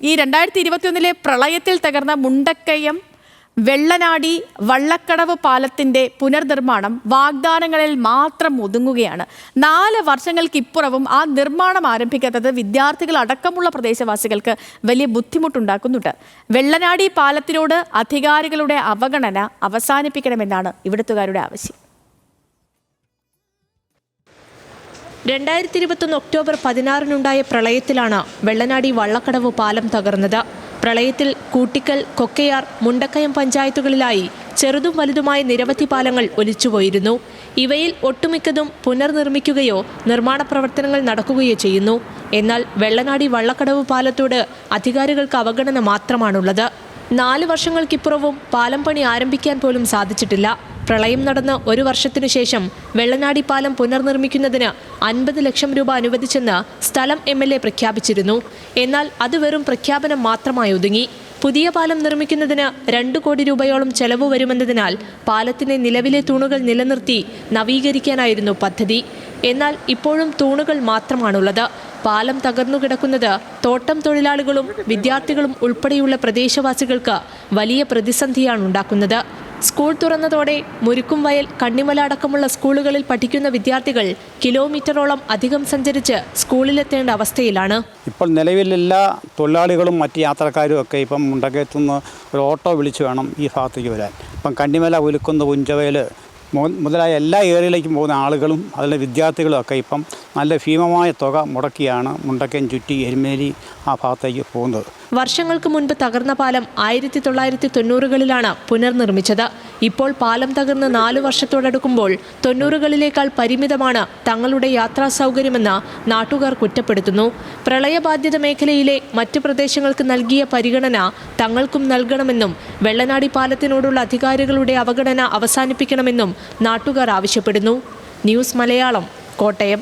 ഈ 2021 പ്രളയത്തിൽ തകർന്ന മുണ്ടക്കയം വെള്ളനാടി വള്ളക്കടവ് പാലത്തിന്റെ പുനർനിർമ്മാണം വാഗ്ദാനങ്ങളിൽ മാത്രം ഒതുങ്ങുകയാണ്. 4 വർഷങ്ങൾക്കിപ്പുറവും ആ നിർമ്മാണം ആരംഭിക്കാത്തത് വിദ്യാർത്ഥികൾ അടക്കമുള്ള പ്രദേശവാസികൾക്ക് വലിയ ബുദ്ധിമുട്ടുണ്ടാക്കുന്നുണ്ട്. വെള്ളനാടി പാലത്തിനോട് അധികാരികളുടെ അവഗണന അവസാനിപ്പിക്കണമെന്നാണ് ഇവിടുത്തുകാരുടെ ആവശ്യം. 2021 ഒക്ടോബർ 16 പ്രളയത്തിലാണ് വെള്ളനാടി വള്ളക്കടവ് പാലം തകർന്നത്. പ്രളയത്തിൽ കൂട്ടിക്കൽ, കൊക്കയാർ, മുണ്ടക്കയം പഞ്ചായത്തുകളിലായി ചെറുതും വലുതുമായ നിരവധി പാലങ്ങൾ ഒലിച്ചുപോയിരുന്നു. ഇവയിൽ ഒട്ടുമിക്കതും പുനർനിർമ്മിക്കുകയോ നിർമ്മാണ പ്രവർത്തനങ്ങൾ നടക്കുകയോ ചെയ്യുന്നു. എന്നാൽ വെള്ളനാടി വള്ളക്കടവ് പാലത്തോട് അധികാരികൾക്ക് അവഗണന മാത്രമാണുള്ളത്. 4 വർഷങ്ങൾക്കിപ്പുറവും പാലം പണി ആരംഭിക്കാൻ പോലും സാധിച്ചിട്ടില്ല. പ്രളയം നടന്ന് 1 വർഷത്തിനു ശേഷം വെള്ളനാടി പാലം പുനർനിർമ്മിക്കുന്നതിന് 50 ലക്ഷം രൂപ അനുവദിച്ചെന്ന് സ്ഥലം MLA പ്രഖ്യാപിച്ചിരുന്നു. എന്നാൽ അത് വെറും പ്രഖ്യാപനം മാത്രമായി ഒതുങ്ങി. പുതിയ പാലം നിർമ്മിക്കുന്നതിന് 2 കോടി രൂപയോളം ചെലവ് വരുമെന്നതിനാൽ പാലത്തിന്റെ നിലവിലെ തൂണുകൾ നിലനിർത്തി നവീകരിക്കാനായിരുന്നു പദ്ധതി. എന്നാൽ ഇപ്പോഴും തൂണുകൾ മാത്രമാണുള്ളത്. പാലം തകർന്നു കിടക്കുന്നത് തോട്ടം തൊഴിലാളികളും വിദ്യാർത്ഥികളും ഉൾപ്പെടെയുള്ള പ്രദേശവാസികൾക്ക് വലിയ പ്രതിസന്ധിയാണ് ഉണ്ടാക്കുന്നത്. സ്കൂൾ തുറന്നതോടെ മുരുക്കുംവയൽ, കണ്ണിമല അടക്കമുള്ള സ്കൂളുകളിൽ പഠിക്കുന്ന വിദ്യാർത്ഥികൾ കിലോമീറ്ററോളം അധികം സഞ്ചരിച്ച് സ്കൂളിലെത്തേണ്ട അവസ്ഥയിലാണ്. ഇപ്പോൾ നിലവിലെല്ലാ തൊഴിലാളികളും മറ്റ് യാത്രക്കാരും ഒക്കെ ഇപ്പം മുണ്ടക്കയത്തുനിന്ന് ഒരു ഓട്ടോ വിളിച്ച് വേണം ഈ ഭാഗത്തേക്ക് വരാൻ. ഇപ്പം കണ്ണിമല, ഉലുക്കുന്ന്, പുഞ്ചവയൽ മുതലായ എല്ലാ ഏരിയയിലേക്കും പോകുന്ന ആളുകളും അതിലെ വിദ്യാർത്ഥികളും ഒക്കെ ഇപ്പം നല്ല ഭീമമായ തുക മുടക്കിയാണ് മുണ്ടക്കയം ചുറ്റി എരുമേലി ആ ഭാഗത്തേക്ക് പോകുന്നത്. വർഷങ്ങൾക്ക് മുൻപ് തകർന്ന പാലം 1990കളിലാണ് പുനർനിർമ്മിച്ചത്. ഇപ്പോൾ പാലം തകർന്ന് 4 വർഷത്തോടടുക്കുമ്പോൾ 90കളിലേക്കാൾ പരിമിതമാണ് തങ്ങളുടെ യാത്രാ സൗകര്യമെന്ന് നാട്ടുകാർ കുറ്റപ്പെടുത്തുന്നു. പ്രളയബാധിത മേഖലയിലെ മറ്റ് പ്രദേശങ്ങൾക്ക് നൽകിയ പരിഗണന തങ്ങൾക്കും നൽകണമെന്നും വെള്ളനാടി പാലത്തിനോടുള്ള അധികാരികളുടെ അവഗണന അവസാനിപ്പിക്കണമെന്നും നാട്ടുകാർ ആവശ്യപ്പെടുന്നു. ന്യൂസ് മലയാളം, കോട്ടയം.